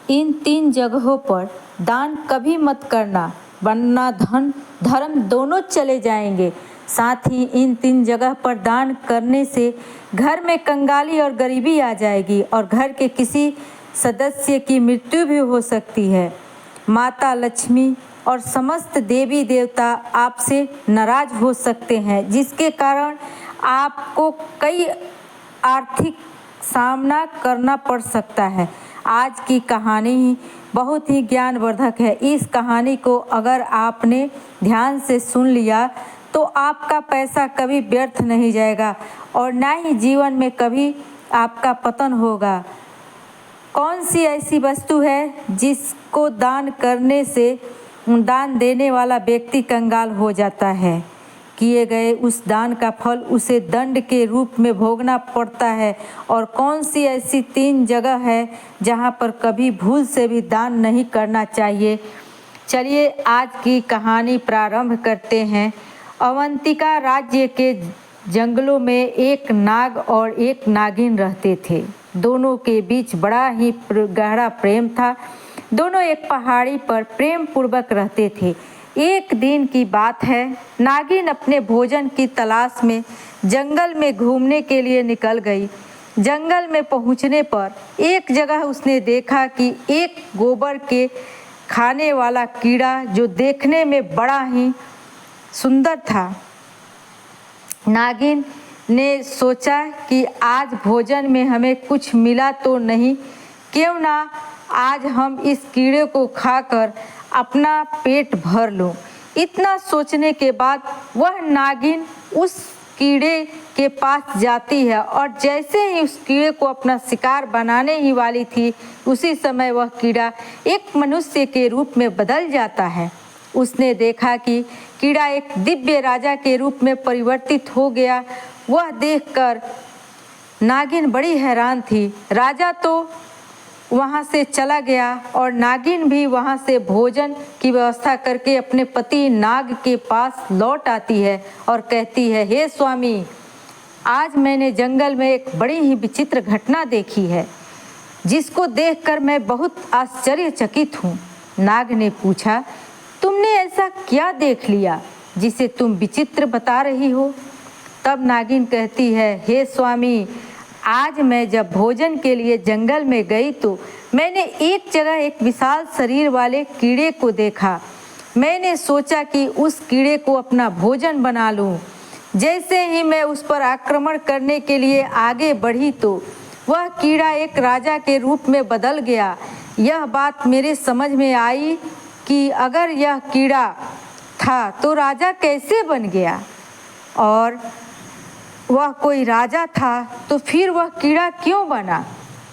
इन 3 जगहों पर दान कभी मत करना, वरना धन धर्म दोनों चले जाएंगे। साथ ही इन 3 जगह पर दान करने से घर में कंगाली और गरीबी आ जाएगी और घर के किसी सदस्य की मृत्यु भी हो सकती है। माता लक्ष्मी और समस्त देवी देवता आपसे नाराज हो सकते हैं, जिसके कारण आपको कई आर्थिक सामना करना पड़ सकता है। आज की कहानी बहुत ही ज्ञानवर्धक है। इस कहानी को अगर आपने ध्यान से सुन लिया तो आपका पैसा कभी व्यर्थ नहीं जाएगा और ना ही जीवन में कभी आपका पतन होगा। कौन सी ऐसी वस्तु है जिसको दान करने से दान देने वाला व्यक्ति कंगाल हो जाता है? किए गए उस दान का फल उसे दंड के रूप में भोगना पड़ता है। और कौन सी ऐसी 3 जगह है जहां पर कभी भूल से भी दान नहीं करना चाहिए? चलिए आज की कहानी प्रारंभ करते हैं। अवंतिका राज्य के जंगलों में एक नाग और एक नागिन रहते थे। दोनों के बीच बड़ा ही गहरा प्रेम था। दोनों एक पहाड़ी पर प्रेम पूर्वक रहते थे। एक दिन की बात है, नागिन अपने भोजन की तलाश में जंगल में घूमने के लिए निकल गई। जंगल में पहुंचने पर एक जगह उसने देखा कि एक गोबर के खाने वाला कीड़ा जो देखने में बड़ा ही सुंदर था। नागिन ने सोचा कि आज भोजन में हमें कुछ मिला तो नहीं, क्यों ना आज हम इस कीड़े को खाकर अपना पेट भर लूं। इतना सोचने के बाद वह नागिन उस कीड़े के पास जाती है और जैसे ही उस कीड़े को अपना शिकार बनाने ही वाली थी, उसी समय वह कीड़ा एक मनुष्य के रूप में बदल जाता है। उसने देखा कि कीड़ा एक दिव्य राजा के रूप में परिवर्तित हो गया। वह देखकर नागिन बड़ी हैरान थी। राजा तो वहाँ से चला गया और नागिन भी वहाँ से भोजन की व्यवस्था करके अपने पति नाग के पास लौट आती है और कहती है, हे स्वामी, आज मैंने जंगल में एक बड़ी ही विचित्र घटना देखी है, जिसको देखकर मैं बहुत आश्चर्यचकित हूँ। नाग ने पूछा, तुमने ऐसा क्या देख लिया जिसे तुम विचित्र बता रही हो? तब नागिन कहती है, हे स्वामी, आज मैं जब भोजन के लिए जंगल में गई तो मैंने एक जगह एक विशाल शरीर वाले कीड़े को देखा। मैंने सोचा कि उस कीड़े को अपना भोजन बना लूं। जैसे ही मैं उस पर आक्रमण करने के लिए आगे बढ़ी तो वह कीड़ा एक राजा के रूप में बदल गया। यह बात मेरे समझ में आई कि अगर यह कीड़ा था तो राजा कैसे बन गया, और वह कोई राजा था तो फिर वह कीड़ा क्यों बना?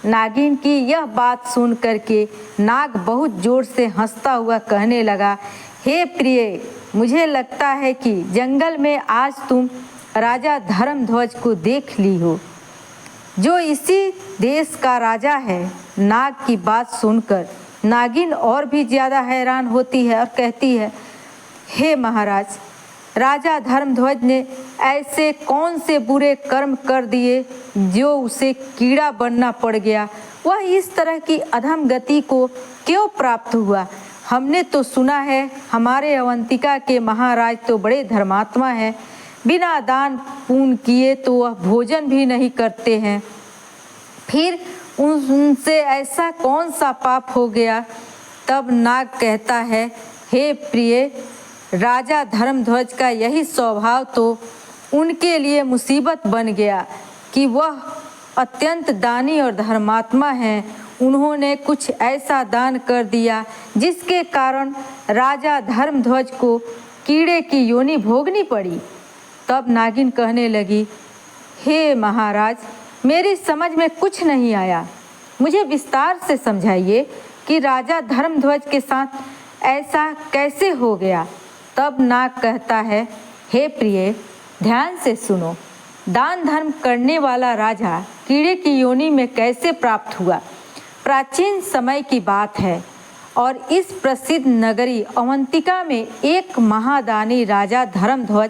नागिन की यह बात सुन करके नाग बहुत जोर से हंसता हुआ कहने लगा, हे प्रिय, मुझे लगता है कि जंगल में आज तुम राजा धर्मध्वज को देख ली हो, जो इसी देश का राजा है। नाग की बात सुनकर नागिन और भी ज़्यादा हैरान होती है और कहती है, हे महाराज, राजा धर्मध्वज ने ऐसे कौन से बुरे कर्म कर दिए जो उसे कीड़ा बनना पड़ गया? वह इस तरह की अधम गति को क्यों प्राप्त हुआ? हमने तो सुना है हमारे अवंतिका के महाराज तो बड़े धर्मात्मा हैं, बिना दान पुण्य किए तो वह भोजन भी नहीं करते हैं। फिर उनसे ऐसा कौन सा पाप हो गया? तब नाग कहता है, हे प्रिय, राजा धर्मध्वज का यही स्वभाव तो उनके लिए मुसीबत बन गया कि वह अत्यंत दानी और धर्मात्मा हैं। उन्होंने कुछ ऐसा दान कर दिया जिसके कारण राजा धर्मध्वज को कीड़े की योनि भोगनी पड़ी। तब नागिन कहने लगी, हे महाराज, मेरी समझ में कुछ नहीं आया, मुझे विस्तार से समझाइए कि राजा धर्मध्वज के साथ ऐसा कैसे हो गया। तब नाग कहता है, हे प्रिय, ध्यान से सुनो। दान धर्म करने वाला राजा कीड़े की योनि में कैसे प्राप्त हुआ? प्राचीन समय की बात है और इस प्रसिद्ध नगरी अवंतिका में एक महादानी राजा धर्मध्वज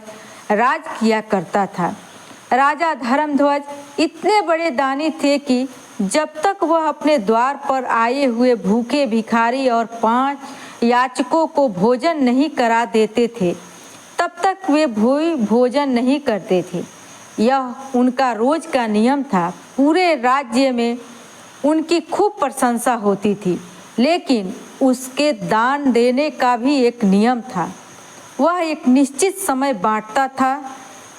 राज किया करता था। राजा धर्मध्वज इतने बड़े दानी थे कि जब तक वह अपने द्वार पर आए हुए भूखे भिखारी और 5 याचकों को भोजन नहीं करा देते थे, तब तक वे भोजन नहीं करते थे। यह उनका रोज का नियम था। पूरे राज्य में उनकी खूब प्रशंसा होती थी, लेकिन उसके दान देने का भी एक नियम था। वह एक निश्चित समय बांटता था।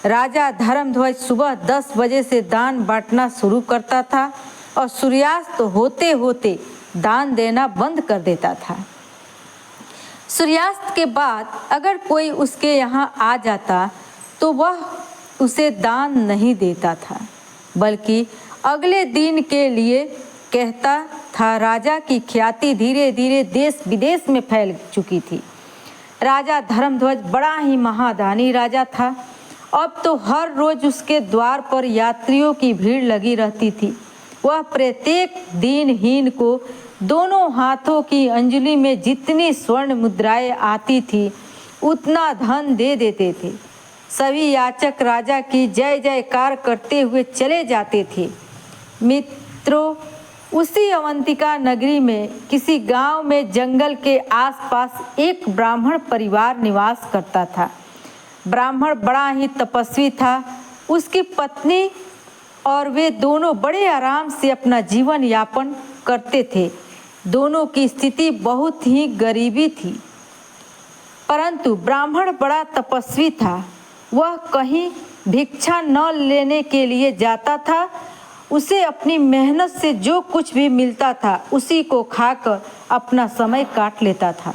राजा धर्मध्वज सुबह 10 बजे से दान बांटना शुरू करता था और सूर्यास्त होते होते दान देना बंद कर देता था। सूर्यास्त के बाद अगर कोई उसके यहाँ आ जाता तो वह उसे दान नहीं देता था, बल्कि अगले दिन के लिए कहता था। राजा की ख्याति धीरे धीरे देश विदेश में फैल चुकी थी। राजा धर्मध्वज बड़ा ही महादानी राजा था। अब तो हर रोज उसके द्वार पर यात्रियों की भीड़ लगी रहती थी। वह प्रत्येक दीनहीन को दोनों हाथों की अंजलि में जितनी स्वर्ण मुद्राएं आती थी उतना धन दे देते थे। सभी याचक राजा की जय जयकार करते हुए चले जाते थे। मित्रों, उसी अवंतिका नगरी में किसी गांव में जंगल के आसपास एक ब्राह्मण परिवार निवास करता था। ब्राह्मण बड़ा ही तपस्वी था। उसकी पत्नी और वे दोनों बड़े आराम से अपना जीवन यापन करते थे। दोनों की स्थिति बहुत ही गरीबी थी, परंतु ब्राह्मण बड़ा तपस्वी था। वह कहीं भिक्षा न लेने के लिए जाता था। उसे अपनी मेहनत से जो कुछ भी मिलता था उसी को खाकर अपना समय काट लेता था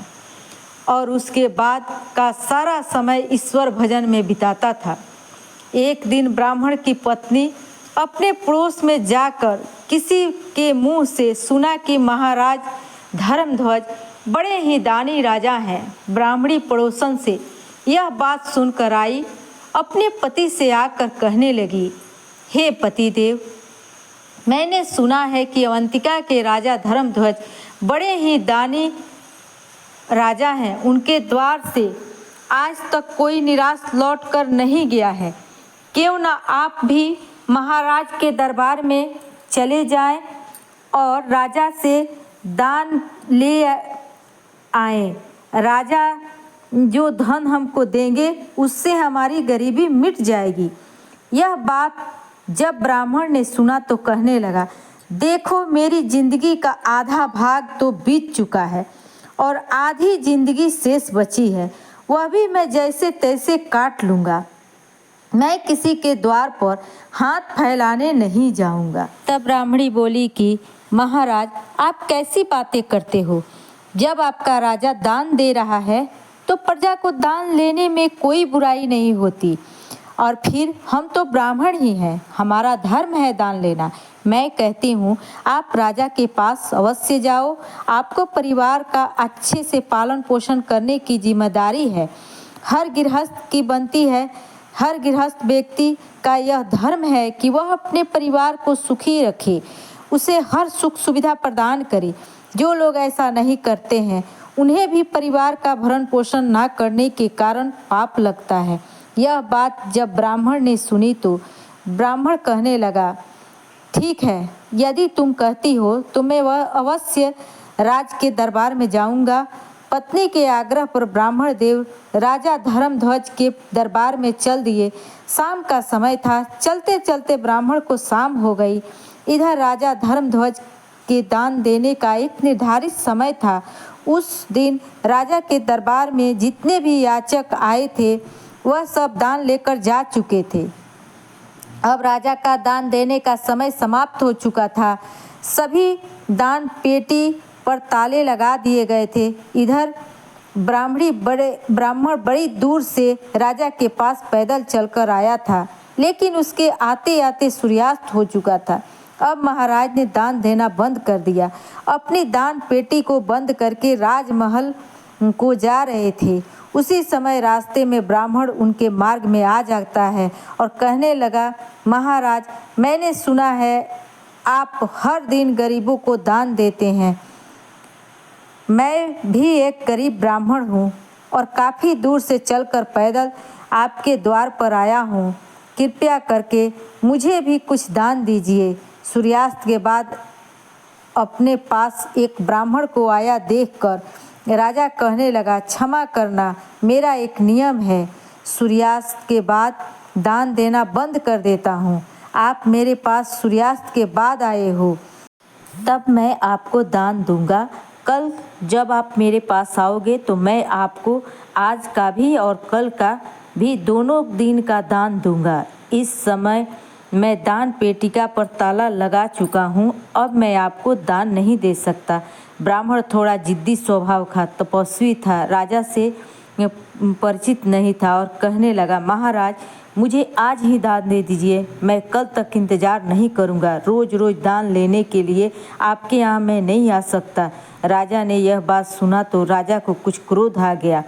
और उसके बाद का सारा समय ईश्वर भजन में बिताता था। एक दिन ब्राह्मण की पत्नी अपने पड़ोस में जाकर किसी के मुंह से सुना कि महाराज धर्मध्वज बड़े ही दानी राजा हैं। ब्राह्मणी पड़ोसन से यह बात सुनकर आई। अपने पति से आकर कहने लगी, हे पतिदेव, मैंने सुना है कि अवंतिका के राजा धर्मध्वज बड़े ही दानी राजा हैं। उनके द्वार से आज तक कोई निराश लौट कर नहीं गया है। क्यों ना आप भी महाराज के दरबार में चले जाएं और राजा से दान ले आएं। राजा जो धन हमको देंगे उससे हमारी गरीबी मिट जाएगी। यह बात जब ब्राह्मण ने सुना तो कहने लगा, देखो, मेरी जिंदगी का आधा भाग तो बीत चुका है और आधी जिंदगी शेष बची है। वह भी मैं जैसे तैसे काट लूँगा। मैं किसी के द्वार पर हाथ फैलाने नहीं जाऊँगा। तब ब्राह्मणी बोली कि महाराज, आप कैसी बातें करते हो? जब आपका राजा दान दे रहा है तो प्रजा को दान लेने में कोई बुराई नहीं होती। और फिर हम तो ब्राह्मण ही हैं, हमारा धर्म है दान लेना। मैं कहती हूँ आप राजा के पास अवश्य जाओ। आपको परिवार का अच्छे से पालन पोषण करने की जिम्मेदारी है। हर गृहस्थ की बनती है। हर गृहस्थ व्यक्ति का यह धर्म है कि वह अपने परिवार को सुखी रखे, उसे हर सुख सुविधा प्रदान करे। जो लोग ऐसा नहीं करते हैं उन्हें भी परिवार का भरण पोषण न करने के कारण पाप लगता है। यह बात जब ब्राह्मण ने सुनी तो ब्राह्मण कहने लगा, ठीक है, यदि तुम कहती हो तो मैं वह अवश्य राज के दरबार में जाऊंगा। पत्नी के आग्रह पर ब्राह्मण देव राजा धर्मध्वज के दरबार में चल दिए। शाम का समय था। चलते चलते ब्राह्मण को शाम हो गई। इधर राजा धर्मध्वज के दान देने का एक निर्धारित समय था। उस दिन राजा के दरबार में जितने भी याचक आए थे वह सब दान लेकर जा चुके थे। अब राजा का दान देने का समय समाप्त हो चुका था। सभी दान पेटी पर ताले लगा दिए गए थे। इधर ब्राह्मण बड़ी दूर से राजा के पास पैदल चलकर आया था, लेकिन उसके आते आते सूर्यास्त हो चुका था। अब महाराज ने दान देना बंद कर दिया। अपनी दान पेटी को बंद करके राजमहल को जा रहे थे। उसी समय रास्ते में ब्राह्मण उनके मार्ग में आ जाता है और कहने लगा, महाराज, मैंने सुना है आप हर दिन गरीबों को दान देते हैं। मैं भी एक गरीब ब्राह्मण हूँ और काफ़ी दूर से चलकर पैदल आपके द्वार पर आया हूँ। कृपया करके मुझे भी कुछ दान दीजिए। सूर्यास्त के बाद अपने पास एक ब्राह्मण को आया देखकर राजा कहने लगा, क्षमा करना, मेरा एक नियम है, सूर्यास्त के बाद दान देना बंद कर देता हूँ। आप मेरे पास सूर्यास्त के बाद आए हो, तब मैं आपको दान दूंगा। कल जब आप मेरे पास आओगे तो मैं आपको आज का भी और कल का भी दोनों दिन का दान दूंगा। इस समय मैं दान पेटिका पर ताला लगा चुका हूँ, अब मैं आपको दान नहीं दे सकता। ब्राह्मण थोड़ा जिद्दी स्वभाव का तपस्वी था, राजा से परिचित नहीं था और कहने लगा, महाराज मुझे आज ही दान दे दीजिए, मैं कल तक इंतज़ार नहीं करूँगा। रोज़ रोज़ दान लेने के लिए आपके यहाँ मैं नहीं आ सकता। राजा ने यह बात सुना तो राजा को कुछ क्रोध आ गया,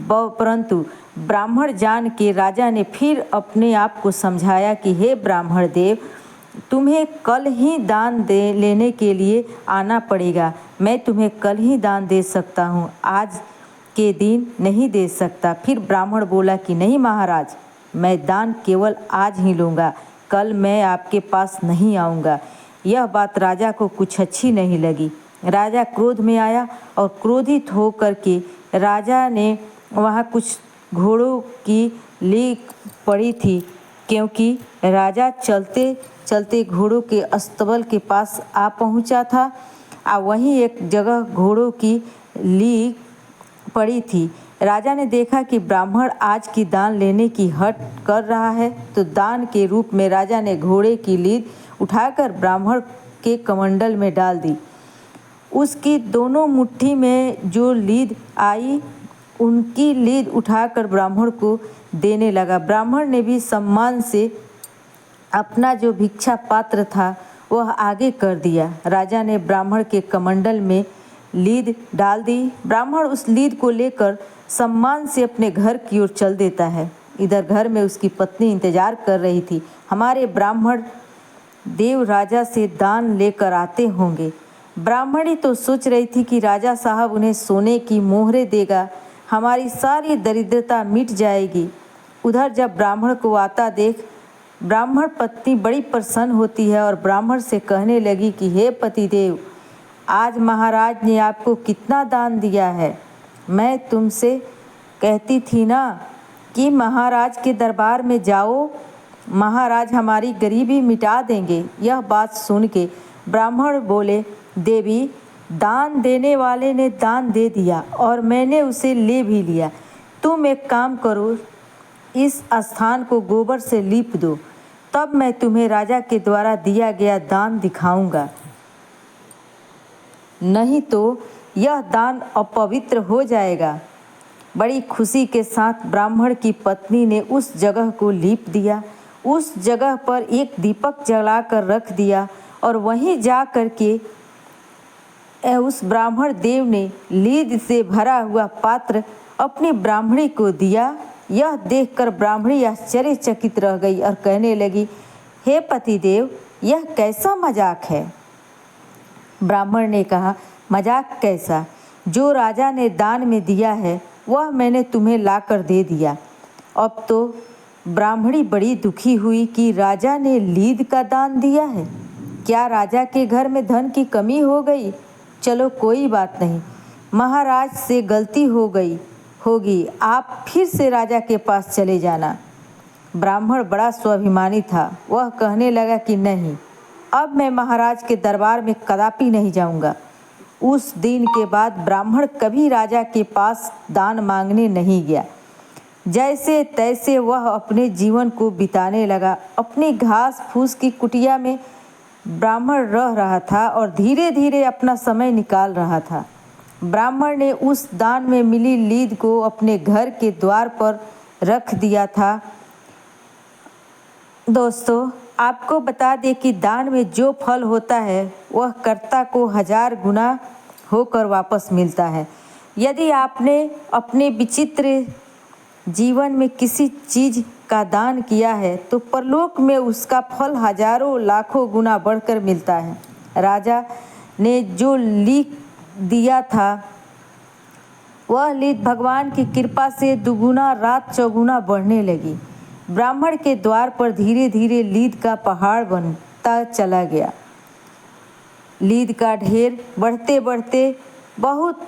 परंतु ब्राह्मण जान के राजा ने फिर अपने आप को समझाया कि हे ब्राह्मण देव, तुम्हें कल ही दान लेने के लिए आना पड़ेगा। मैं तुम्हें कल ही दान दे सकता हूँ, आज के दिन नहीं दे सकता। फिर ब्राह्मण बोला कि नहीं महाराज, मैं दान केवल आज ही लूँगा, कल मैं आपके पास नहीं आऊँगा। यह बात राजा को कुछ अच्छी नहीं लगी। राजा क्रोध में आया और क्रोधित होकर के राजा ने वहाँ कुछ घोड़ों की लीक पड़ी थी, क्योंकि राजा चलते चलते घोड़ों के अस्तबल के पास आ पहुँचा था। वहीं एक जगह घोड़ों की लीक पड़ी थी। राजा ने देखा कि ब्राह्मण आज की दान लेने की हट कर रहा है, तो दान के रूप में राजा ने घोड़े की लीद उठाकर ब्राह्मण के कमंडल में डाल दी। उसकी दोनों मुट्ठी में जो लीद आई, उनकी लीद उठाकर ब्राह्मण को देने लगा। ब्राह्मण ने भी सम्मान से अपना जो भिक्षा पात्र था वह आगे कर दिया। राजा ने ब्राह्मण के कमंडल में लीद डाल दी। ब्राह्मण उस लीद को लेकर सम्मान से अपने घर की ओर चल देता है। इधर घर में उसकी पत्नी इंतजार कर रही थी। हमारे ब्राह्मण देव राजा से दान लेकर आते होंगे। ब्राह्मणी तो सोच रही थी कि राजा साहब उन्हें सोने की मोहरें देगा, हमारी सारी दरिद्रता मिट जाएगी। उधर जब ब्राह्मण को आता देख ब्राह्मण पत्नी बड़ी प्रसन्न होती है और ब्राह्मण से कहने लगी कि हे पतिदेव, आज महाराज ने आपको कितना दान दिया है। मैं तुमसे कहती थी ना कि महाराज के दरबार में जाओ, महाराज हमारी गरीबी मिटा देंगे। यह बात सुन के ब्राह्मण बोले, देवी, दान देने वाले ने दान दे दिया और मैंने उसे ले भी लिया। तुम एक काम करो, इस स्थान को गोबर से लीप दो, तब मैं तुम्हें राजा के द्वारा दिया गया दान दिखाऊंगा, नहीं तो यह दान अपवित्र हो जाएगा। बड़ी खुशी के साथ ब्राह्मण की पत्नी ने उस जगह को लीप दिया। उस जगह पर एक दीपक जलाकर रख दिया और वहीं जा कर के उस ब्राह्मण देव ने लीद से भरा हुआ पात्र अपनी ब्राह्मणी को दिया। यह देखकर ब्राह्मणी आश्चर्यचकित रह गई और कहने लगी, हे पतिदेव, यह कैसा मजाक है। ब्राह्मण ने कहा, मजाक कैसा, जो राजा ने दान में दिया है वह मैंने तुम्हें लाकर दे दिया। अब तो ब्राह्मणी बड़ी दुखी हुई कि राजा ने लीद का दान दिया है। क्या राजा के घर में धन की कमी हो गई? चलो कोई बात नहीं, महाराज से गलती हो गई होगी, आप फिर से राजा के पास चले जाना। ब्राह्मण बड़ा स्वाभिमानी था। वह कहने लगा कि नहीं, अब मैं महाराज के दरबार में कदापि नहीं जाऊंगा। उस दिन के बाद ब्राह्मण कभी राजा के पास दान मांगने नहीं गया। जैसे तैसे वह अपने जीवन को बिताने लगा। अपनी घास फूस की कुटिया में ब्राह्मण रह रहा था और धीरे धीरे अपना समय निकाल रहा था। ब्राह्मण ने उस दान में मिली लीद को अपने घर के द्वार पर रख दिया था। दोस्तों, आपको बता दें कि दान में जो फल होता है वह कर्ता को 1000 गुना होकर वापस मिलता है। यदि आपने अपने विचित्र जीवन में किसी चीज़ का दान किया है तो परलोक में उसका फल हजारों लाखों गुना बढ़कर मिलता है। राजा ने जो लीद दिया था वह लीद भगवान की कृपा से दुगुना रात चौगुना बढ़ने लगी। ब्राह्मण के द्वार पर धीरे धीरे लीद का पहाड़ बनता चला गया। लीद का ढेर बढ़ते बढ़ते बहुत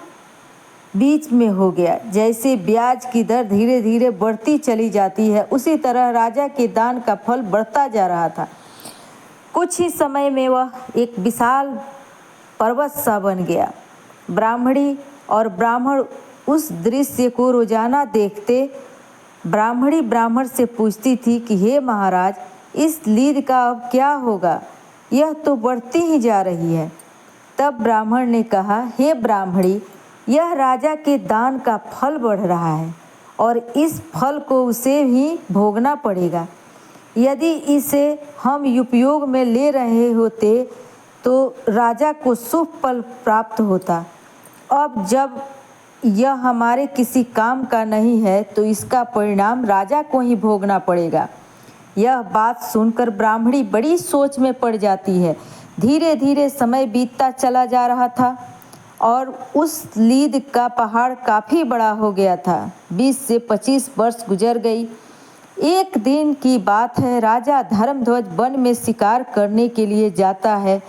बीच में हो गया। जैसे ब्याज की दर धीरे धीरे बढ़ती चली जाती है, उसी तरह राजा के दान का फल बढ़ता जा रहा था। कुछ ही समय में वह एक विशाल पर्वत सा बन गया। ब्राह्मणी और ब्राह्मण उस दृश्य को रोजाना देखते। ब्राह्मणी ब्राह्मण से पूछती थी कि हे महाराज, इस लीद का अब क्या होगा? यह तो बढ़ती ही जा रही है। तब ब्राह्मण ने कहा, हे ब्राह्मणी, यह राजा के दान का फल बढ़ रहा है और इस फल को उसे ही भोगना पड़ेगा। यदि इसे हम उपयोग में ले रहे होते तो राजा को शुभ फल प्राप्त होता। अब जब यह हमारे किसी काम का नहीं है तो इसका परिणाम राजा को ही भोगना पड़ेगा। यह बात सुनकर ब्राह्मणी बड़ी सोच में पड़ जाती है। धीरे धीरे समय बीतता चला जा रहा था और उस लीद का पहाड़ काफ़ी बड़ा हो गया था। 20 से 25 वर्ष गुजर गई। एक दिन की बात है, राजा धर्मध्वज वन में शिकार करने के लिए जाता है,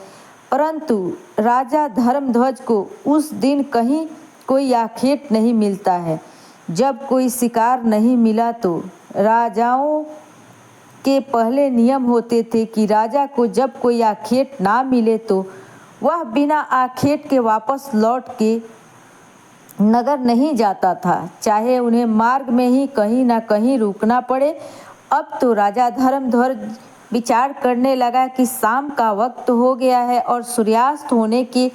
परंतु राजा धर्मध्वज को उस दिन कहीं कोई आखेट नहीं मिलता है। जब कोई शिकार नहीं मिला तो राजाओं के पहले नियम होते थे कि राजा को जब कोई आखेट ना मिले तो वह बिना आखेट के वापस लौट के नगर नहीं जाता था, चाहे उन्हें मार्ग में ही कहीं ना कहीं रुकना पड़े। अब तो राजा धर्मध्वज विचार करने लगा कि शाम का वक्त हो गया है और सूर्यास्त होने के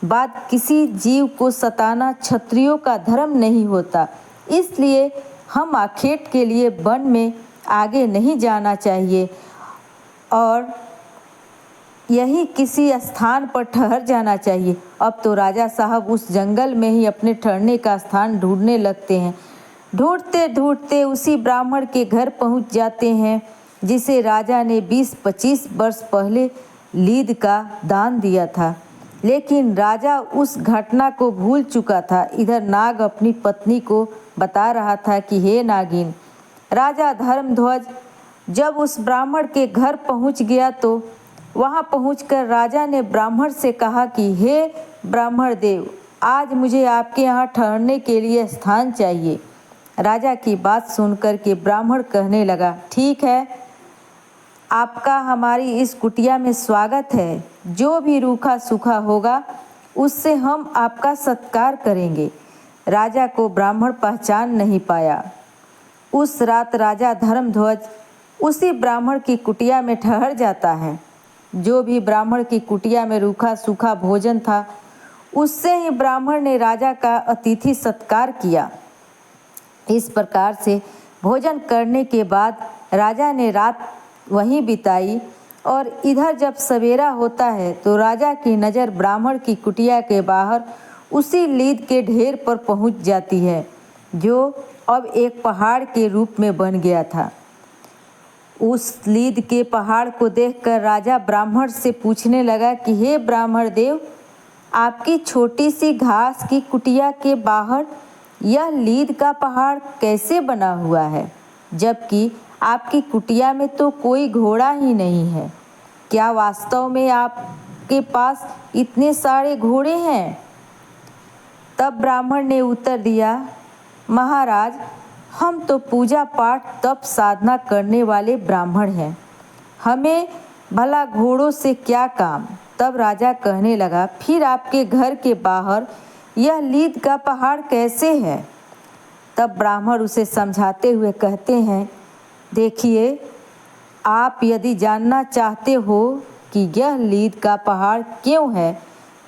बाद किसी जीव को सताना क्षत्रियों का धर्म नहीं होता, इसलिए हम आखेट के लिए वन में आगे नहीं जाना चाहिए और यही किसी स्थान पर ठहर जाना चाहिए। अब तो राजा साहब उस जंगल में ही अपने ठहरने का स्थान ढूंढने लगते हैं। ढूंढते ढूंढते उसी ब्राह्मण के घर पहुंच जाते हैं जिसे राजा ने 20-25 वर्ष पहले लीद का दान दिया था। लेकिन राजा उस घटना को भूल चुका था। इधर नाग अपनी पत्नी को बता रहा था कि हे नागिन, राजा धर्मध्वज जब उस ब्राह्मण के घर पहुंच गया तो वहां पहुंचकर राजा ने ब्राह्मण से कहा कि हे ब्राह्मण देव, आज मुझे आपके यहाँ ठहरने के लिए स्थान चाहिए। राजा की बात सुनकर के ब्राह्मण कहने लगा, ठीक है, आपका हमारी इस कुटिया में स्वागत है। जो भी रूखा सूखा होगा उससे हम आपका सत्कार करेंगे। राजा को ब्राह्मण पहचान नहीं पाया। उस रात राजा धर्मध्वज उसी ब्राह्मण की कुटिया में ठहर जाता है। जो भी ब्राह्मण की कुटिया में रूखा सूखा भोजन था उससे ही ब्राह्मण ने राजा का अतिथि सत्कार किया। इस प्रकार से भोजन करने के बाद राजा ने रात वहीं बिताई और इधर जब सवेरा होता है तो राजा की नज़र ब्राह्मण की कुटिया के बाहर उसी लीद के ढेर पर पहुंच जाती है जो अब एक पहाड़ के रूप में बन गया था। उस लीद के पहाड़ को देखकर राजा ब्राह्मण से पूछने लगा कि हे ब्राह्मण देव, आपकी छोटी सी घास की कुटिया के बाहर यह लीद का पहाड़ कैसे बना हुआ है, जबकि आपकी कुटिया में तो कोई घोड़ा ही नहीं है। क्या वास्तव में आपके पास इतने सारे घोड़े हैं? तब ब्राह्मण ने उत्तर दिया, महाराज, हम तो पूजा पाठ तप साधना करने वाले ब्राह्मण हैं, हमें भला घोड़ों से क्या काम। तब राजा कहने लगा, फिर आपके घर के बाहर यह लीद का पहाड़ कैसे है? तब ब्राह्मण उसे समझाते हुए कहते हैं, देखिए, आप यदि जानना चाहते हो कि यह लीद का पहाड़ क्यों है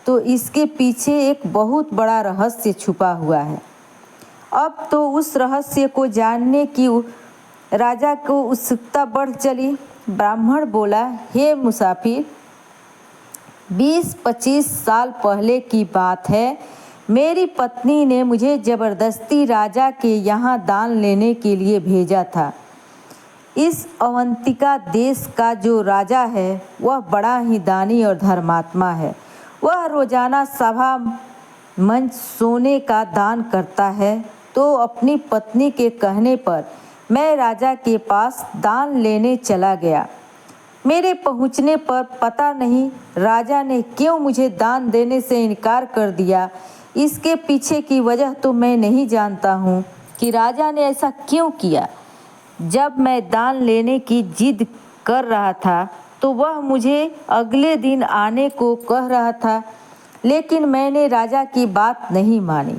तो इसके पीछे एक बहुत बड़ा रहस्य छुपा हुआ है। अब तो उस रहस्य को जानने की राजा को उत्सुकता बढ़ चली। ब्राह्मण बोला, हे मुसाफिर, 20-25 साल पहले की बात है, मेरी पत्नी ने मुझे ज़बरदस्ती राजा के यहाँ दान लेने के लिए भेजा था। इस अवंतिका देश का जो राजा है वह बड़ा ही दानी और धर्मात्मा है। वह रोजाना सभा मंच सोने का दान करता है। तो अपनी पत्नी के कहने पर मैं राजा के पास दान लेने चला गया। मेरे पहुंचने पर पता नहीं राजा ने क्यों मुझे दान देने से इनकार कर दिया। इसके पीछे की वजह तो मैं नहीं जानता हूँ कि राजा ने ऐसा क्यों किया। जब मैं दान लेने की जिद कर रहा था तो वह मुझे अगले दिन आने को कह रहा था, लेकिन मैंने राजा की बात नहीं मानी।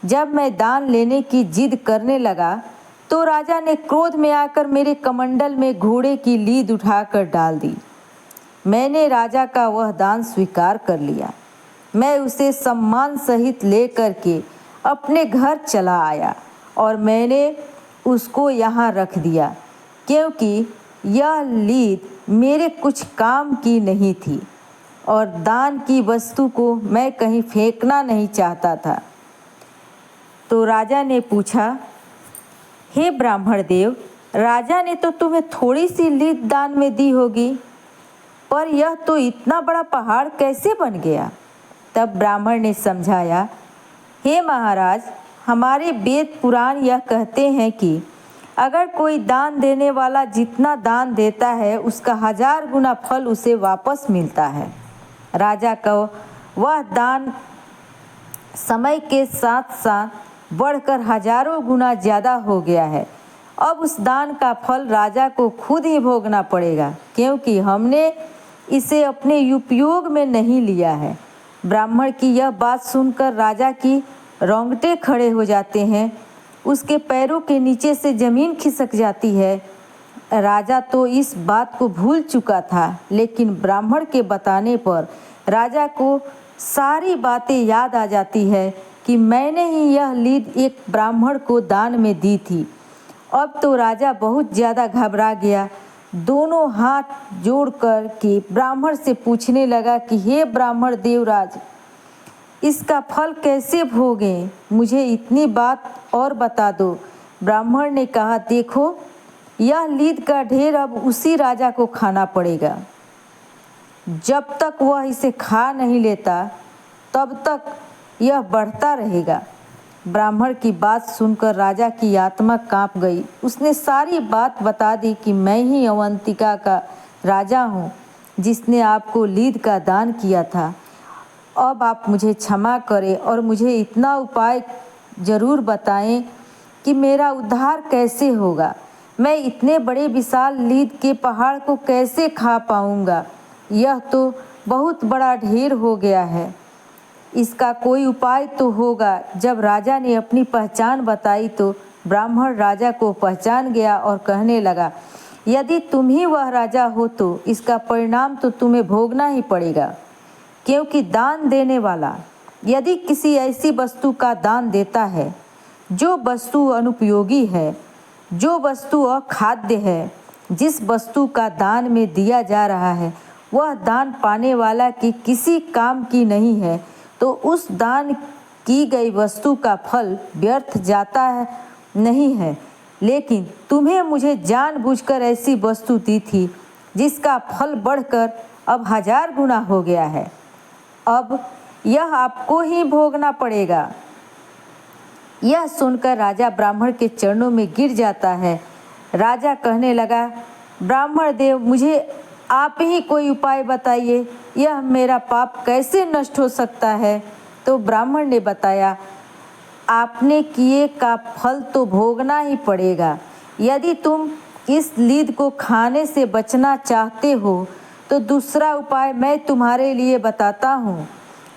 जब मैं दान लेने की जिद करने लगा तो राजा ने क्रोध में आकर मेरे कमंडल में घोड़े की लीद उठाकर डाल दी। मैंने राजा का वह दान स्वीकार कर लिया। मैं उसे सम्मान सहित लेकर के अपने घर चला आया और मैंने उसको यहाँ रख दिया, क्योंकि यह लीद मेरे कुछ काम की नहीं थी और दान की वस्तु को मैं कहीं फेंकना नहीं चाहता था। तो राजा ने पूछा, हे ब्राह्मण देव, राजा ने तो तुम्हें थोड़ी सी लीद दान में दी होगी, पर यह तो इतना बड़ा पहाड़ कैसे बन गया। तब ब्राह्मण ने समझाया, हे महाराज, हमारे वेद पुराण यह कहते हैं कि अगर कोई दान देने वाला जितना दान देता है उसका 1000 गुना फल उसे वापस मिलता है। राजा का वह दान समय के साथ साथ बढ़कर हजारों गुना ज़्यादा हो गया है। अब उस दान का फल राजा को खुद ही भोगना पड़ेगा, क्योंकि हमने इसे अपने उपयोग में नहीं लिया है। ब्राह्मण की यह बात सुनकर राजा की रोंगटे खड़े हो जाते हैं, उसके पैरों के नीचे से ज़मीन खिसक जाती है। राजा तो इस बात को भूल चुका था, लेकिन ब्राह्मण के बताने पर राजा को सारी बातें याद आ जाती है कि मैंने ही यह लीद एक ब्राह्मण को दान में दी थी। अब तो राजा बहुत ज़्यादा घबरा गया। दोनों हाथ जोड़कर के ब्राह्मण से पूछने लगा कि हे ब्राह्मण देवराज, इसका फल कैसे भोगें, मुझे इतनी बात और बता दो। ब्राह्मण ने कहा, देखो, यह लीद का ढेर अब उसी राजा को खाना पड़ेगा। जब तक वह इसे खा नहीं लेता तब तक यह बढ़ता रहेगा। ब्राह्मण की बात सुनकर राजा की आत्मा कांप गई। उसने सारी बात बता दी कि मैं ही अवंतिका का राजा हूँ, जिसने आपको लीद का दान किया था। अब आप मुझे क्षमा करें और मुझे इतना उपाय ज़रूर बताएं कि मेरा उद्धार कैसे होगा। मैं इतने बड़े विशाल लीद के पहाड़ को कैसे खा पाऊँगा। यह तो बहुत बड़ा ढेर हो गया है, इसका कोई उपाय तो होगा। जब राजा ने अपनी पहचान बताई तो ब्राह्मण राजा को पहचान गया और कहने लगा, यदि तुम ही वह राजा हो तो इसका परिणाम तो तुम्हें भोगना ही पड़ेगा, क्योंकि दान देने वाला यदि किसी ऐसी वस्तु का दान देता है जो वस्तु अनुपयोगी है, जो वस्तु अखाद्य है, जिस वस्तु का दान में दिया जा रहा है वह दान पाने वाला की किसी काम की नहीं है, तो उस दान की गई वस्तु का फल व्यर्थ जाता है नहीं है। लेकिन तुम्हें मुझे जानबूझकर ऐसी वस्तु दी थी जिसका फल बढ़कर अब 1000 गुना हो गया है। अब यह आपको ही भोगना पड़ेगा। यह सुनकर राजा ब्राह्मण के चरणों में गिर जाता है। राजा कहने लगा, ब्राह्मण देव, मुझे आप ही कोई उपाय बताइए, यह मेरा पाप कैसे नष्ट हो सकता है। तो ब्राह्मण ने बताया, आपने किए का फल तो भोगना ही पड़ेगा। यदि तुम इस लीद को खाने से बचना चाहते हो तो दूसरा उपाय मैं तुम्हारे लिए बताता हूँ।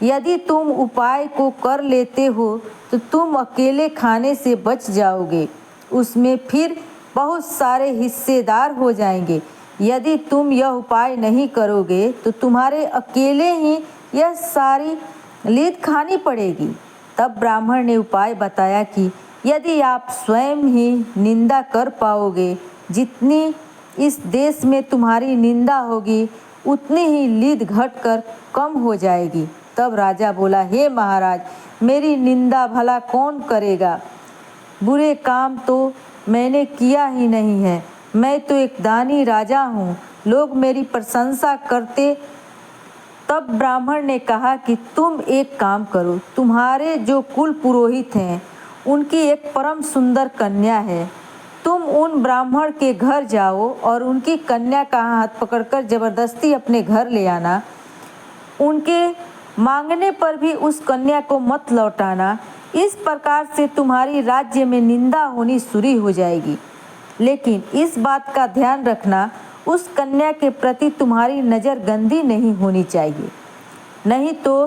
यदि तुम उपाय को कर लेते हो तो तुम अकेले खाने से बच जाओगे, उसमें फिर बहुत सारे हिस्सेदार हो जाएंगे। यदि तुम यह उपाय नहीं करोगे तो तुम्हारे अकेले ही यह सारी लीद खानी पड़ेगी। तब ब्राह्मण ने उपाय बताया कि यदि आप स्वयं ही निंदा कर पाओगे, जितनी इस देश में तुम्हारी निंदा होगी उतनी ही लीद घटकर कम हो जाएगी। तब राजा बोला, हे महाराज, मेरी निंदा भला कौन करेगा। बुरे काम तो मैंने किया ही नहीं है। मैं तो एक दानी राजा हूँ, लोग मेरी प्रशंसा करते। तब ब्राह्मण ने कहा कि तुम एक काम करो, तुम्हारे जो कुल पुरोहित हैं उनकी एक परम सुंदर कन्या है, तुम उन ब्राह्मण के घर जाओ और उनकी कन्या का हाथ पकड़कर जबरदस्ती अपने घर ले आना। उनके मांगने पर भी उस कन्या को मत लौटाना। इस प्रकार से तुम्हारी राज्य में निंदा होनी शुरू हो जाएगी। लेकिन इस बात का ध्यान रखना, उस कन्या के प्रति तुम्हारी नज़र गंदी नहीं होनी चाहिए, नहीं तो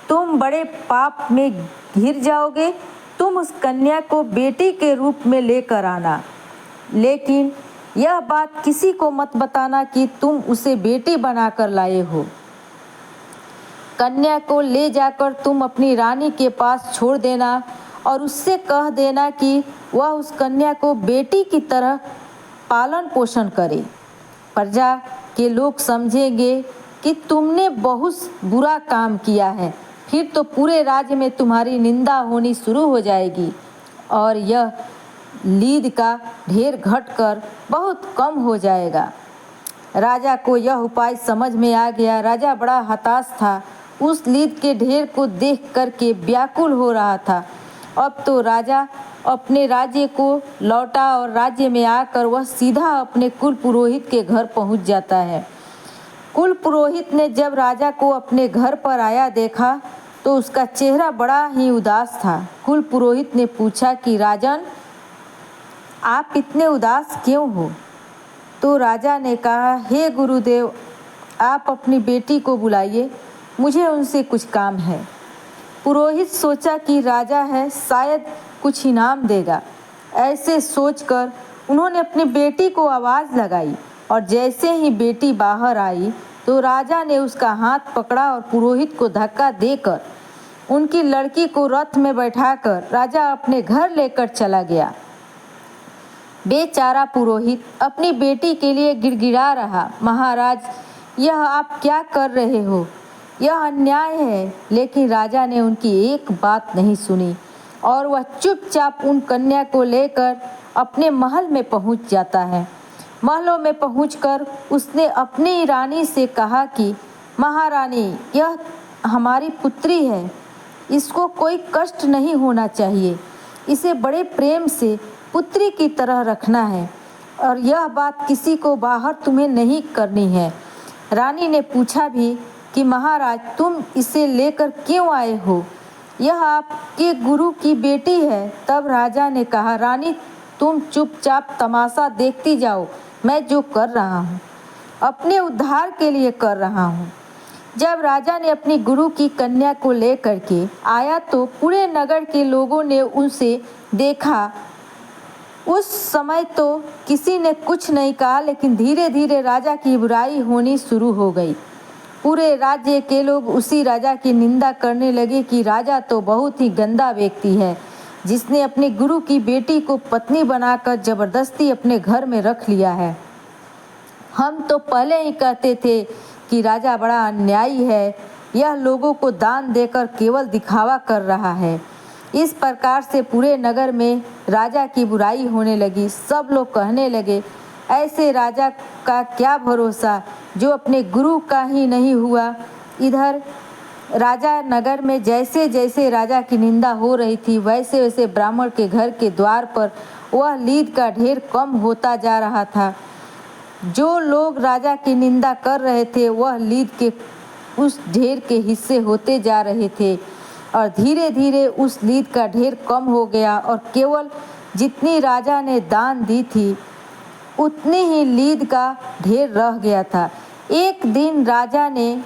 तुम बड़े पाप में घिर जाओगे। तुम उस कन्या को बेटी के रूप में लेकर आना, लेकिन यह बात किसी को मत बताना कि तुम उसे बेटी बनाकर लाए हो। कन्या को ले जाकर तुम अपनी रानी के पास छोड़ देना और उससे कह देना कि वह उस कन्या को बेटी की तरह पालन पोषण करे। प्रजा के लोग समझेंगे कि तुमने बहुत बुरा काम किया है, फिर तो पूरे राज्य में तुम्हारी निंदा होनी शुरू हो जाएगी और यह लीद का ढेर घटकर बहुत कम हो जाएगा। राजा को यह उपाय समझ में आ गया। राजा बड़ा हताश था, उस लीद के ढेर को देख करके व्याकुल हो रहा था। अब तो राजा अपने राज्य को लौटा और राज्य में आकर वह सीधा अपने कुल पुरोहित के घर पहुंच जाता है। कुल पुरोहित ने जब राजा को अपने घर पर आया देखा तो उसका चेहरा बड़ा ही उदास था। कुल पुरोहित ने पूछा कि राजन, आप इतने उदास क्यों हो? तो राजा ने कहा, हे गुरुदेव, आप अपनी बेटी को बुलाइए, मुझे उनसे कुछ काम है। पुरोहित सोचा कि राजा है, शायद कुछ इनाम देगा। ऐसे सोचकर उन्होंने अपनी बेटी को आवाज़ लगाई और जैसे ही बेटी बाहर आई तो राजा ने उसका हाथ पकड़ा और पुरोहित को धक्का देकर उनकी लड़की को रथ में बैठाकर राजा अपने घर लेकर चला गया। बेचारा पुरोहित अपनी बेटी के लिए गिड़गिड़ा रहा, महाराज, यह आप क्या कर रहे हो? यह अन्याय है। लेकिन राजा ने उनकी एक बात नहीं सुनी और वह चुपचाप उन कन्या को लेकर अपने महल में पहुंच जाता है। महलों में पहुंचकर उसने अपनी रानी से कहा कि महारानी, यह हमारी पुत्री है, इसको कोई कष्ट नहीं होना चाहिए, इसे बड़े प्रेम से पुत्री की तरह रखना है और यह बात किसी को बाहर तुम्हें नहीं करनी है। रानी ने पूछा भी कि महाराज, तुम इसे लेकर क्यों आए हो? यह आपके गुरु की बेटी है। तब राजा ने कहा, रानी, तुम चुपचाप तमाशा देखती जाओ, मैं जो कर रहा हूँ अपने उद्धार के लिए कर रहा हूँ। जब राजा ने अपनी गुरु की कन्या को लेकर के आया तो पूरे नगर के लोगों ने उसे देखा। उस समय तो किसी ने कुछ नहीं कहा, लेकिन धीरे धीरे राजा की बुराई होनी शुरू हो गई। पूरे राज्य के लोग उसी राजा की निंदा करने लगे कि राजा तो बहुत ही गंदा व्यक्ति है, जिसने अपने गुरु की बेटी को पत्नी बनाकर जबरदस्ती अपने घर में रख लिया है। हम तो पहले ही कहते थे कि राजा बड़ा अन्यायी है, यह लोगों को दान देकर केवल दिखावा कर रहा है। इस प्रकार से पूरे नगर में राजा की बुराई होने लगी। सब लोग कहने लगे, ऐसे राजा का क्या भरोसा जो अपने गुरु का ही नहीं हुआ। इधर राजा नगर में जैसे जैसे राजा की निंदा हो रही थी, वैसे वैसे ब्राह्मण के घर के द्वार पर वह लीद का ढेर कम होता जा रहा था। जो लोग राजा की निंदा कर रहे थे वह लीद के उस ढेर के हिस्से होते जा रहे थे और धीरे धीरे उस लीद का ढेर कम हो गया और केवल जितनी राजा ने दान दी थी उतनी ही लीद का ढेर रह गया था। एक दिन राजा ने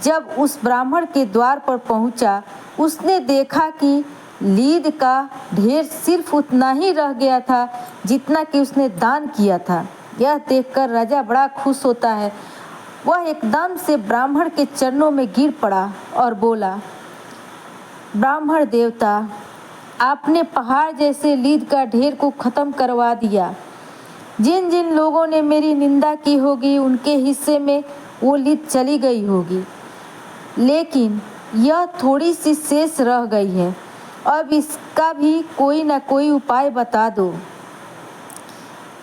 जब उस ब्राह्मण के द्वार पर पहुंचा, उसने देखा कि लीद का ढेर सिर्फ उतना ही रह गया था जितना कि उसने दान किया था। यह देखकर राजा बड़ा खुश होता है। वह एकदम से ब्राह्मण के चरणों में गिर पड़ा और बोला, ब्राह्मण देवता, आपने पहाड़ जैसे लीद का ढेर को ख़त्म करवा दिया। जिन जिन लोगों ने मेरी निंदा की होगी उनके हिस्से में वो लीद चली गई होगी, लेकिन यह थोड़ी सी शेष रह गई है। अब इसका भी कोई ना कोई उपाय बता दो।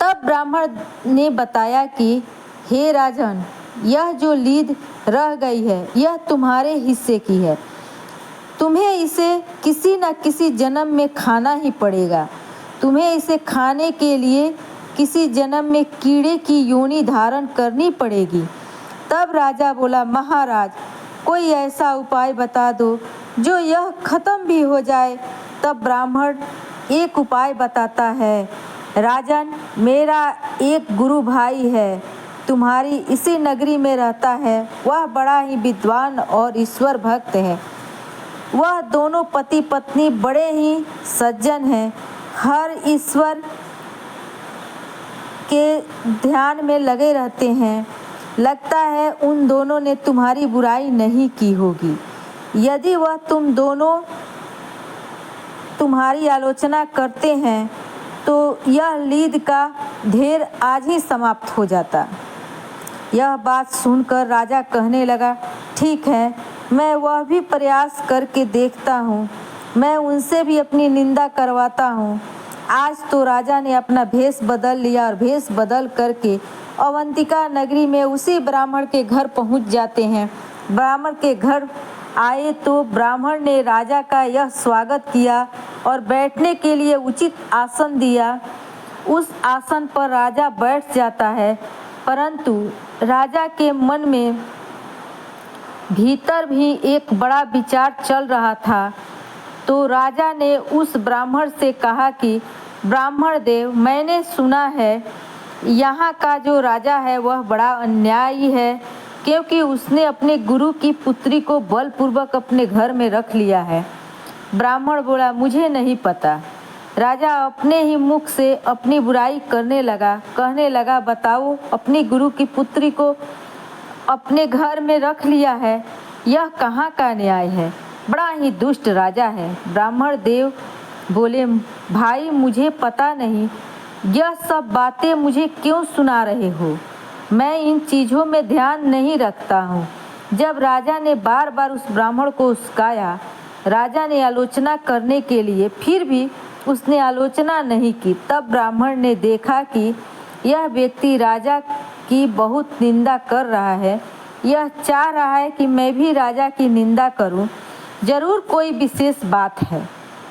तब ब्राह्मण ने बताया कि हे राजन, यह जो लीद रह गई है यह तुम्हारे हिस्से की है, तुम्हें इसे किसी न किसी जन्म में खाना ही पड़ेगा। तुम्हें इसे खाने के लिए किसी जन्म में कीड़े की योनि धारण करनी पड़ेगी। तब राजा बोला, महाराज कोई ऐसा उपाय बता दो जो यह खत्म भी हो जाए। तब ब्राह्मण एक उपाय बताता है, राजन मेरा एक गुरु भाई है, तुम्हारी इसी नगरी में रहता है। वह बड़ा ही विद्वान और ईश्वर भक्त है। वह दोनों पति पत्नी बड़े ही सज्जन हैं, हर ईश्वर के ध्यान में लगे रहते हैं। लगता है उन दोनों ने तुम्हारी बुराई नहीं की होगी। यदि वह तुम दोनों तुम्हारी आलोचना करते हैं तो यह लीद का ढेर आज ही समाप्त हो जाता। यह बात सुनकर राजा कहने लगा, ठीक है, मैं वह भी प्रयास करके देखता हूँ। मैं उनसे भी अपनी निंदा करवाता हूँ। आज तो राजा ने अपना भेष बदल लिया और भेष बदल करके अवंतिका नगरी में उसी ब्राह्मण के घर पहुँच जाते हैं। ब्राह्मण के घर आए तो ब्राह्मण ने राजा का यह स्वागत किया और बैठने के लिए उचित आसन दिया। उस आसन पर राजा बैठ जाता है, परंतु राजा के मन में भीतर भी एक बड़ा विचार चल रहा था। तो राजा ने उस ब्राह्मण से कहा कि ब्राह्मण देव, मैंने सुना है यहाँ का जो राजा है वह बड़ा अन्यायी है, क्योंकि उसने अपने गुरु की पुत्री को बलपूर्वक अपने घर में रख लिया है। ब्राह्मण बोला, मुझे नहीं पता। राजा अपने ही मुख से अपनी बुराई करने लगा, कहने लगा, बताओ, अपनी गुरु की पुत्री को अपने घर में रख लिया है, यह कहाँ का न्याय है? बड़ा ही दुष्ट राजा है। ब्राह्मण देव बोले, भाई मुझे पता नहीं, यह सब बातें मुझे क्यों सुना रहे हो? मैं इन चीज़ों में ध्यान नहीं रखता हूँ। जब राजा ने बार बार उस ब्राह्मण को उस्काया, राजा ने आलोचना करने के लिए, फिर भी उसने आलोचना नहीं की। तब ब्राह्मण ने देखा कि यह व्यक्ति राजा की बहुत निंदा कर रहा है। यह चाह रहा है कि मैं भी राजा की निंदा करूं, जरूर कोई विशेष बात है।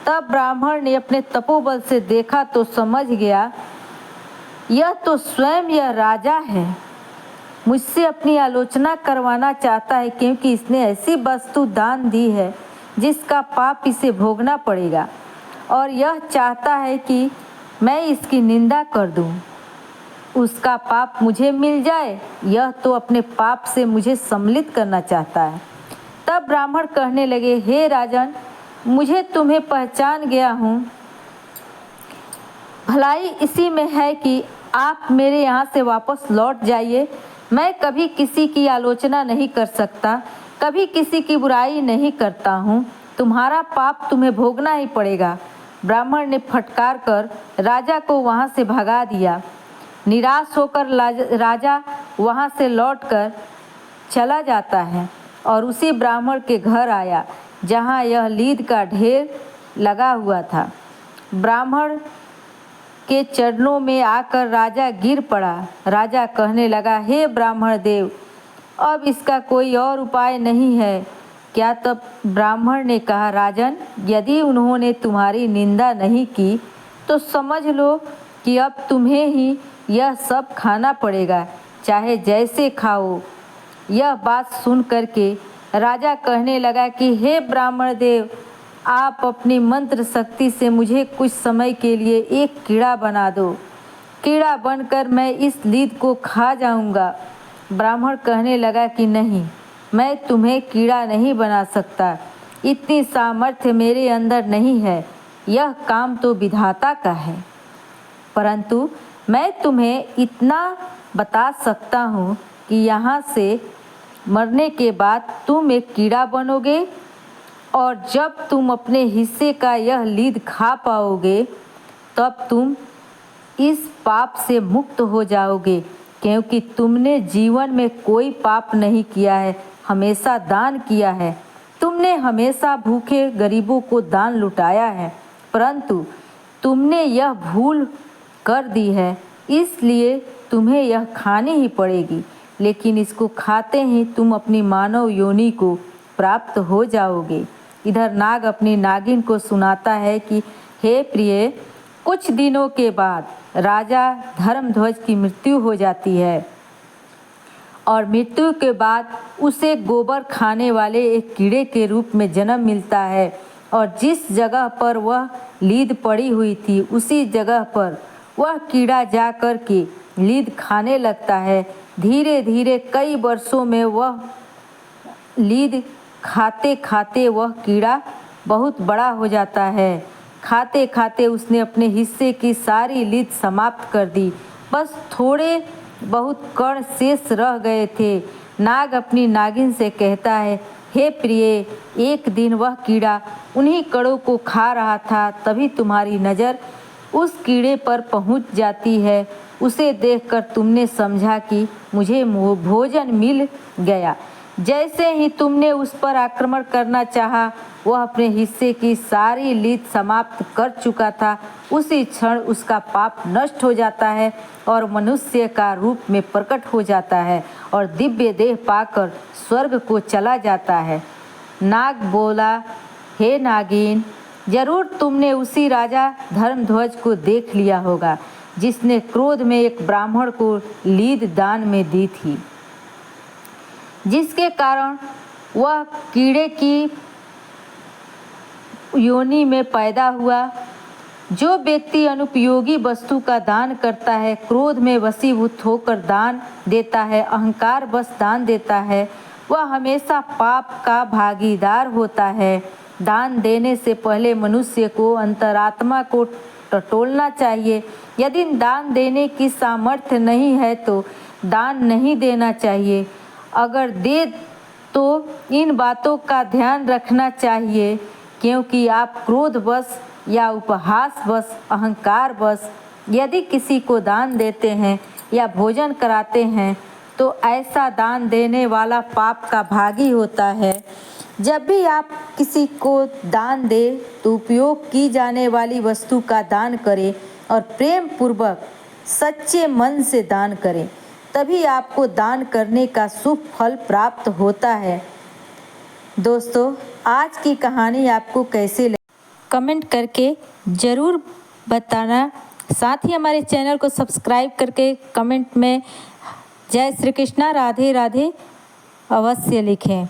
तब ब्राह्मण ने अपने तपोबल से देखा तो समझ गया, यह तो स्वयं यह राजा है। मुझसे अपनी आलोचना करवाना चाहता है, क्योंकि इसने ऐसी वस्तु दान दी है जिसका पाप इसे भोगना पड़ेगा, और यह चाहता है कि मैं इसकी निंदा कर दूं, उसका पाप मुझे मिल जाए। यह तो अपने पाप से मुझे सम्मिलित करना चाहता है। तब ब्राह्मण कहने लगे, हे राजन, मुझे तुम्हें पहचान गया हूँ। भलाई इसी में है कि आप मेरे यहाँ से वापस लौट जाइए। मैं कभी किसी की आलोचना नहीं कर सकता, कभी किसी की बुराई नहीं करता हूँ। तुम्हारा पाप तुम्हें भोगना ही पड़ेगा। ब्राह्मण ने फटकार कर राजा को वहाँ से भगा दिया। निराश होकर राजा वहाँ से लौटकर चला जाता है और उसी ब्राह्मण के घर आया जहाँ यह लीद का ढेर लगा हुआ था। ब्राह्मण के चरणों में आकर राजा गिर पड़ा। राजा कहने लगा, हे ब्राह्मण देव, अब इसका कोई और उपाय नहीं है क्या? तब ब्राह्मण ने कहा, राजन, यदि उन्होंने तुम्हारी निंदा नहीं की तो समझ लो कि अब तुम्हें ही यह सब खाना पड़ेगा, चाहे जैसे खाओ। यह बात सुन करके राजा कहने लगा कि हे ब्राह्मण देव, आप अपनी मंत्र शक्ति से मुझे कुछ समय के लिए एक कीड़ा बना दो। कीड़ा बनकर मैं इस लीद को खा जाऊंगा। ब्राह्मण कहने लगा कि नहीं, मैं तुम्हें कीड़ा नहीं बना सकता, इतनी सामर्थ्य मेरे अंदर नहीं है। यह काम तो विधाता का है। परंतु मैं तुम्हें इतना बता सकता हूँ कि यहाँ से मरने के बाद तुम एक कीड़ा बनोगे, और जब तुम अपने हिस्से का यह लीद खा पाओगे तब तुम इस पाप से मुक्त हो जाओगे, क्योंकि तुमने जीवन में कोई पाप नहीं किया है, हमेशा दान किया है। तुमने हमेशा भूखे गरीबों को दान लुटाया है, परंतु तुमने यह भूल कर दी है, इसलिए तुम्हें यह खानी ही पड़ेगी। लेकिन इसको खाते ही तुम अपनी मानव योनि को प्राप्त हो जाओगे। इधर नाग अपनी नागिन को सुनाता है कि हे प्रिय, कुछ दिनों के बाद राजा धर्मध्वज की मृत्यु हो जाती है और मृत्यु के बाद उसे गोबर खाने वाले एक कीड़े के रूप में जन्म मिलता है और जिस जगह पर वह लीद पड़ी हुई थी उसी जगह पर वह कीड़ा जा कर के लीद खाने लगता है। धीरे धीरे कई वर्षों में वह लीद खाते खाते वह कीड़ा बहुत बड़ा हो जाता है। खाते खाते उसने अपने हिस्से की सारी लीद समाप्त कर दी। बस थोड़े बहुत कण शेष रह गए थे। नाग अपनी नागिन से कहता है, हे प्रिय, एक दिन वह कीड़ा उन्हीं कणों को खा रहा था, तभी तुम्हारी नज़र उस कीड़े पर पहुंच जाती है। उसे देखकर तुमने समझा कि मुझे भोजन मिल गया। जैसे ही तुमने उस पर आक्रमण करना चाहा, वह अपने हिस्से की सारी लीद समाप्त कर चुका था। उसी क्षण उसका पाप नष्ट हो जाता है और मनुष्य का रूप में प्रकट हो जाता है और दिव्य देह पाकर स्वर्ग को चला जाता है। नाग बोला, हे नागिन, जरूर तुमने उसी राजा धर्मध्वज को देख लिया होगा जिसने क्रोध में एक ब्राह्मण को लीद दान में दी थी, जिसके कारण वह कीड़े की योनि में पैदा हुआ। जो व्यक्ति अनुपयोगी वस्तु का दान करता है, क्रोध में वशीभूत होकर दान देता है, अहंकार बस दान देता है, वह हमेशा पाप का भागीदार होता है। दान देने से पहले मनुष्य को अंतरात्मा को टटोलना चाहिए। यदि दान देने की सामर्थ्य नहीं है तो दान नहीं देना चाहिए। अगर दे तो इन बातों का ध्यान रखना चाहिए, क्योंकि आप क्रोधवश या उपहासवश, अहंकारवश यदि किसी को दान देते हैं या भोजन कराते हैं तो ऐसा दान देने वाला पाप का भागी होता है। जब भी आप किसी को दान दें तो उपयोग की जाने वाली वस्तु का दान करें और प्रेम पूर्वक सच्चे मन से दान करें, तभी आपको दान करने का शुभ फल प्राप्त होता है। दोस्तों, आज की कहानी आपको कैसे लगी कमेंट करके ज़रूर बताना। साथ ही हमारे चैनल को सब्सक्राइब करके कमेंट में जय श्री कृष्णा, राधे राधे अवश्य लिखें।